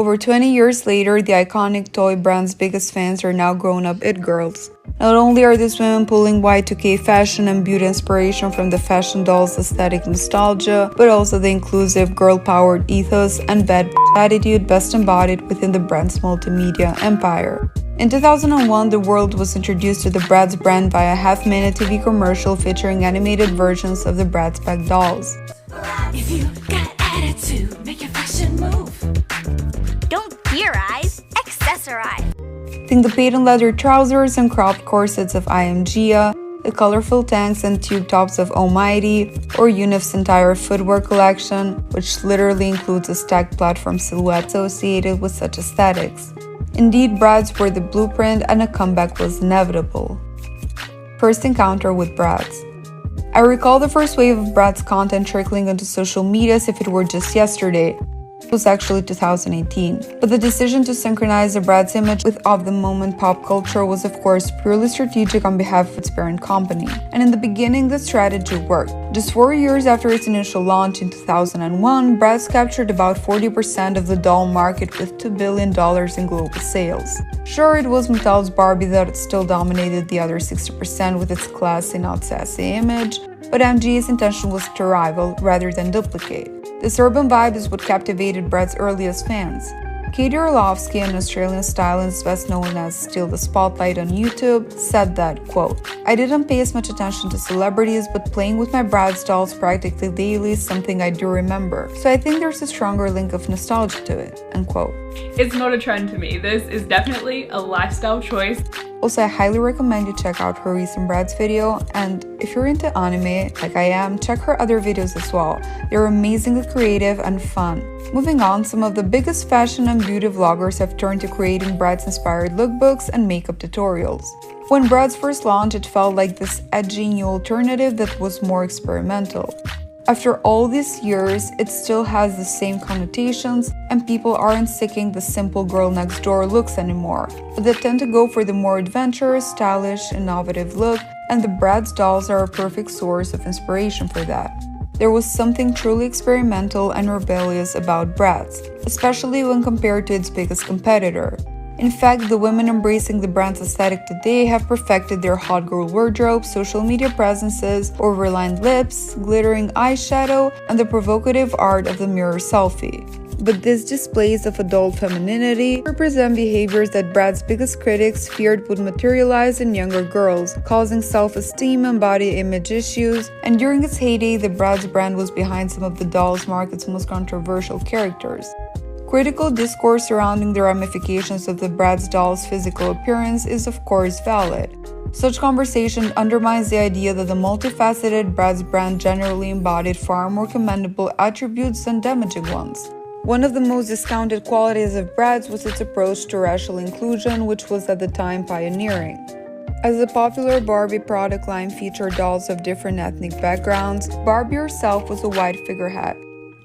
Over 20 years later, the iconic toy brand's biggest fans are now grown-up it girls. Not only are these women pulling Y2K fashion and beauty inspiration from the fashion doll's aesthetic nostalgia, but also the inclusive, girl-powered ethos and bad attitude best embodied within the brand's multimedia empire. In 2001, the world was introduced to the Bratz brand via a half-minute TV commercial featuring animated versions of the Bratz-backed dolls. If you got attitude, make your fashion move. Don't theorize, accessorize. Think the patent leather trousers and cropped corsets of Gia, the colorful tanks and tube tops of Almighty, or Unif's entire footwear collection, which literally includes a stacked platform silhouette associated with such aesthetics. Indeed, Bratz were the blueprint and a comeback was inevitable. First encounter with Bratz. I recall the first wave of Bratz content trickling onto social media as if it were just yesterday. It was actually 2018, but the decision to synchronize the Bratz image with of-the-moment pop culture was of course purely strategic on behalf of its parent company, and in the beginning the strategy worked. Just 4 years after its initial launch in 2001, Bratz captured about 40% of the doll market with $2 billion in global sales. Sure, it was Mattel's Barbie that still dominated the other 60% with its classy, not sassy image, but MG's intention was to rival rather than duplicate. This urban vibe is what captivated Bratz's earliest fans. Katie Orlovsky, an Australian stylist best known as Steal the Spotlight on YouTube, said that, quote, "I didn't pay as much attention to celebrities, but playing with my Bratz dolls practically daily is something I do remember. So I think there's a stronger link of nostalgia to it," end quote. It's not a trend to me. This is definitely a lifestyle choice. Also, I highly recommend you check out her recent Bratz video, and if you're into anime, like I am, check her other videos as well. They're amazingly creative and fun. Moving on, some of the biggest fashion and beauty vloggers have turned to creating Bratz-inspired lookbooks and makeup tutorials. When Bratz first launched, it felt like this edgy new alternative that was more experimental. After all these years, it still has the same connotations, and people aren't seeking the simple girl next door looks anymore, but they tend to go for the more adventurous, stylish, innovative look, and the Bratz dolls are a perfect source of inspiration for that. There was something truly experimental and rebellious about Bratz, especially when compared to its biggest competitor. In fact, the women embracing the brand's aesthetic today have perfected their hot girl wardrobe, social media presences, overlined lips, glittering eyeshadow, and the provocative art of the mirror selfie. But these displays of adult femininity represent behaviors that Bratz's biggest critics feared would materialize in younger girls, causing self-esteem and body image issues, and during its heyday, the Bratz brand was behind some of the doll's market's most controversial characters. Critical discourse surrounding the ramifications of the Bratz doll's physical appearance is of course valid. Such conversation undermines the idea that the multifaceted Bratz brand generally embodied far more commendable attributes than damaging ones. One of the most discounted qualities of Bratz was its approach to racial inclusion, which was at the time pioneering. As the popular Barbie product line featured dolls of different ethnic backgrounds, Barbie herself was a white figurehead.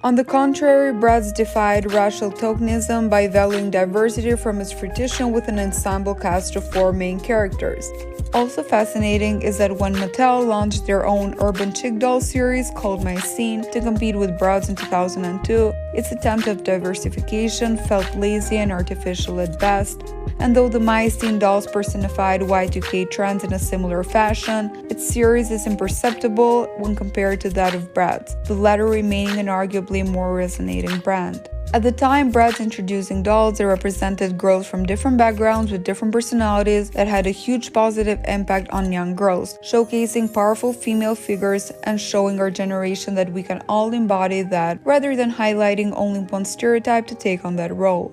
On the contrary, Bratz defied racial tokenism by valuing diversity from its fruition with an ensemble cast of 4 main characters. Also fascinating is that when Mattel launched their own urban chick doll series called My Scene to compete with Bratz in 2002, its attempt at diversification felt lazy and artificial at best. And though the My Scene dolls personified Y2K trends in a similar fashion, its series is imperceptible when compared to that of Bratz, the latter remaining an arguably more resonating brand. At the time Bratz introducing dolls, they represented girls from different backgrounds with different personalities that had a huge positive impact on young girls, showcasing powerful female figures and showing our generation that we can all embody that, rather than highlighting only one stereotype to take on that role.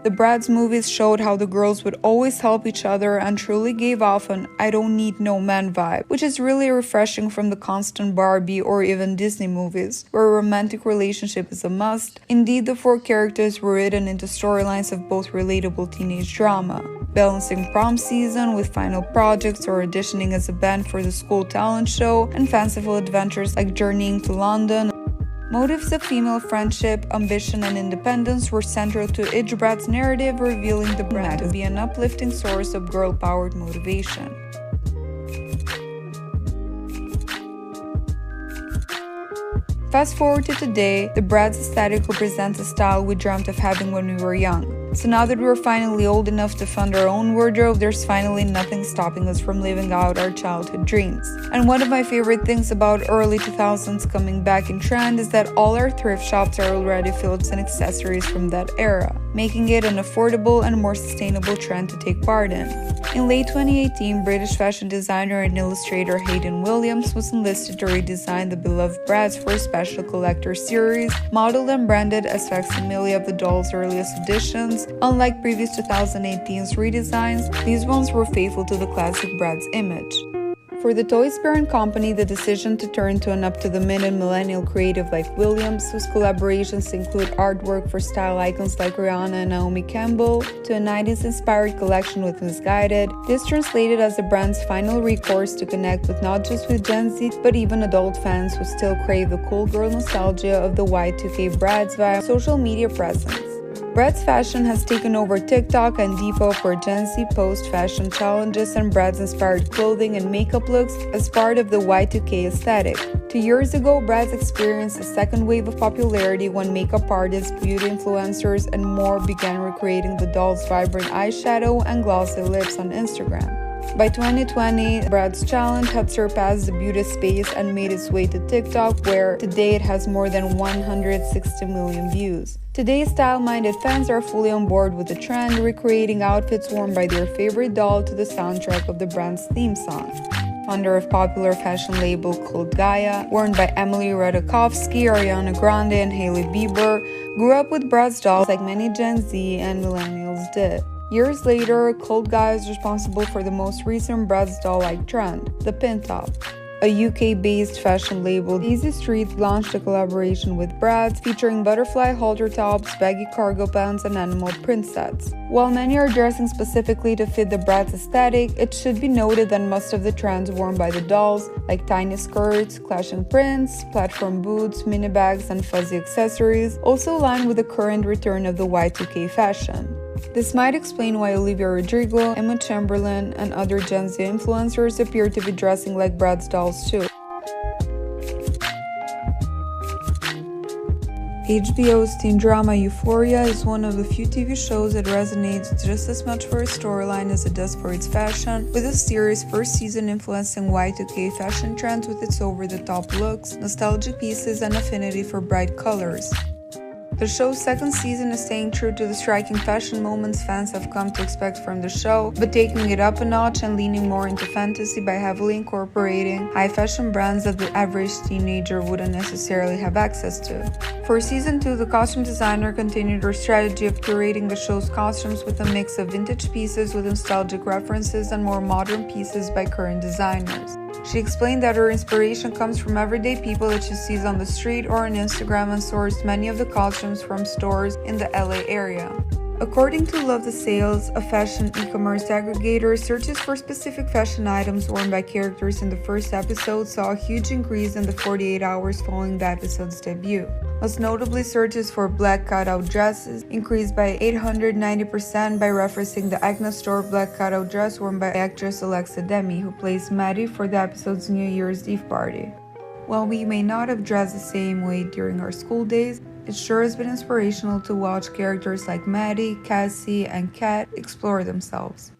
The Bratz movies showed how the girls would always help each other and truly gave off an "I don't need no man" vibe, which is really refreshing from the constant Barbie or even Disney movies, where a romantic relationship is a must. Indeed, the 4 characters were written into storylines of both relatable teenage drama, balancing prom season with final projects or auditioning as a band for the school talent show, and fanciful adventures like journeying to London. Motives of female friendship, ambition, and independence were central to each Bratz narrative, revealing the brand to be an uplifting source of girl-powered motivation. Fast forward to today, the Bratz aesthetic represents a style we dreamt of having when we were young. So now that we're finally old enough to fund our own wardrobe, there's finally nothing stopping us from living out our childhood dreams. And one of my favorite things about early 2000s coming back in trend is that all our thrift shops are already filled with accessories from that era, making it an affordable and more sustainable trend to take part in. In late 2018, British fashion designer and illustrator Hayden Williams was enlisted to redesign the beloved Bratz for a special collector series, modeled and branded as facsimile of the doll's earliest editions. Unlike previous 2018's redesigns, these ones were faithful to the classic Bratz image. For the toys parent company, the decision to turn to an up-to-the-minute millennial creative like Williams, whose collaborations include artwork for style icons like Rihanna and Naomi Campbell, to a 90s-inspired collection with Misguided, this translated as the brand's final recourse to connect with not just with Gen Z, but even adult fans who still crave the cool girl nostalgia of the Y2K Bratz vibe social media presence. Bratz fashion has taken over TikTok and Depop, where Gen Z post fashion challenges and Bratz-inspired clothing and makeup looks as part of the Y2K aesthetic. 2 years ago, Bratz experienced a second wave of popularity when makeup artists, beauty influencers, and more began recreating the doll's vibrant eyeshadow and glossy lips on Instagram. By 2020, Bratz challenge had surpassed the beauty space and made its way to TikTok, where today it has more than 160 million views. Today's style-minded fans are fully on board with the trend, recreating outfits worn by their favorite doll to the soundtrack of the brand's theme song. Founder of popular fashion label called Gaia, worn by Emily Ratajkowski, Ariana Grande, and Hailey Bieber, grew up with Bratz dolls like many Gen Z and millennials did. Years later, Cult Gaia is responsible for the most recent Bratz doll-like trend, the pin top. A UK-based fashion label, Daisy Street, launched a collaboration with Bratz, featuring butterfly halter tops, baggy cargo pants, and animal print sets. While many are dressing specifically to fit the Bratz aesthetic, it should be noted that most of the trends worn by the dolls, like tiny skirts, clashing prints, platform boots, mini bags, and fuzzy accessories, also align with the current return of the Y2K fashion. This might explain why Olivia Rodrigo, Emma Chamberlain, and other Gen Z influencers appear to be dressing like Bratz dolls too. HBO's teen drama Euphoria is one of the few TV shows that resonates just as much for its storyline as it does for its fashion, with the series' first season influencing Y2K fashion trends with its over-the-top looks, nostalgic pieces, and affinity for bright colors. The show's second season is staying true to the striking fashion moments fans have come to expect from the show, but taking it up a notch and leaning more into fantasy by heavily incorporating high fashion brands that the average teenager wouldn't necessarily have access to. For season 2, the costume designer continued her strategy of curating the show's costumes with a mix of vintage pieces with nostalgic references and more modern pieces by current designers. She explained that her inspiration comes from everyday people that she sees on the street or on Instagram and sourced many of the costumes from stores in the LA area. According to Love the Sales, a fashion e-commerce aggregator, searches for specific fashion items worn by characters in the first episode saw a huge increase in the 48 hours following the episode's debut. Most notably, searches for black cutout dresses increased by 890% by referencing the Agnes Store black cutout dress worn by actress Alexa Demie, who plays Maddy for the episode's New Year's Eve party. While we may not have dressed the same way during our school days, it sure has been inspirational to watch characters like Maddy, Cassie, and Kat explore themselves.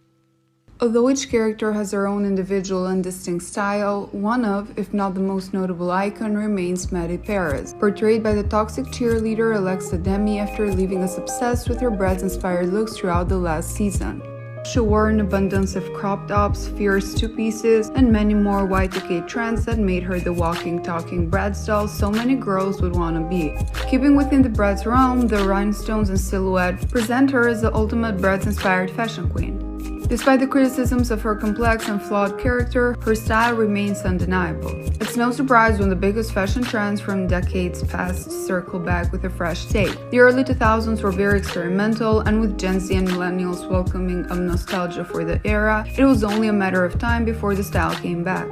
Although each character has their own individual and distinct style, one of, if not the most notable icon, remains Maddy Perez, portrayed by the toxic cheerleader Alexa Demie after leaving us obsessed with her Bratz-inspired looks throughout the last season. She wore an abundance of crop tops, fierce two-pieces, and many more Y2K trends that made her the walking, talking Bratz doll so many girls would want to be. Keeping within the Bratz realm, the rhinestones and silhouette present her as the ultimate Bratz-inspired fashion queen. Despite the criticisms of her complex and flawed character, her style remains undeniable. It's no surprise when the biggest fashion trends from decades past circle back with a fresh take. The early 2000s were very experimental, and with Gen Z and millennials welcoming of nostalgia for the era, it was only a matter of time before the style came back.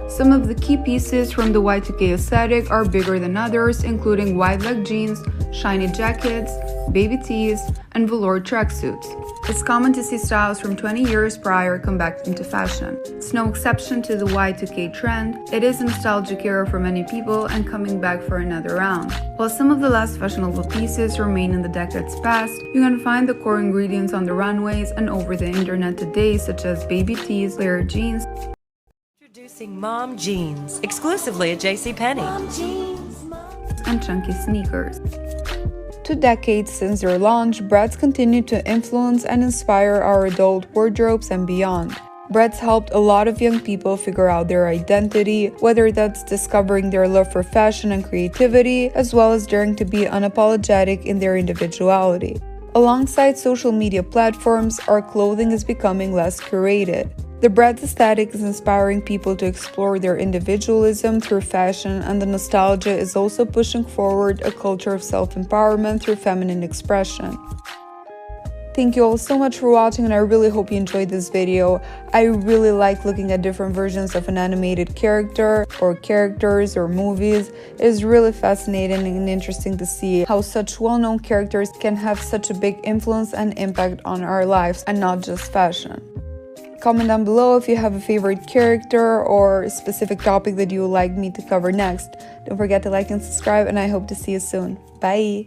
Some of the key pieces from the Y2K aesthetic are bigger than others, including wide-leg jeans, shiny jackets, baby tees, and velour tracksuits. It's common to see styles from 20 years prior come back into fashion. It's no exception to the Y2K trend. It is a nostalgic era for many people and coming back for another round. While some of the less fashionable pieces remain in the decades past, you can find the core ingredients on the runways and over the internet today, such as baby tees, layered jeans, Introducing Mom Jeans, exclusively at JCPenney. and chunky sneakers. 2 decades since their launch, Bratz continue to influence and inspire our adult wardrobes and beyond. Bratz helped a lot of young people figure out their identity, whether that's discovering their love for fashion and creativity, as well as daring to be unapologetic in their individuality. Alongside social media platforms, our clothing is becoming less curated. The Bratz aesthetic is inspiring people to explore their individualism through fashion, and the nostalgia is also pushing forward a culture of self-empowerment through feminine expression. Thank you all so much for watching, and I really hope you enjoyed this video. I really like looking at different versions of an animated character or characters or movies. It is really fascinating and interesting to see how such well-known characters can have such a big influence and impact on our lives and not just fashion. Comment down below if you have a favorite character or a specific topic that you would like me to cover next. Don't forget to like and subscribe, and I hope to see you soon. Bye!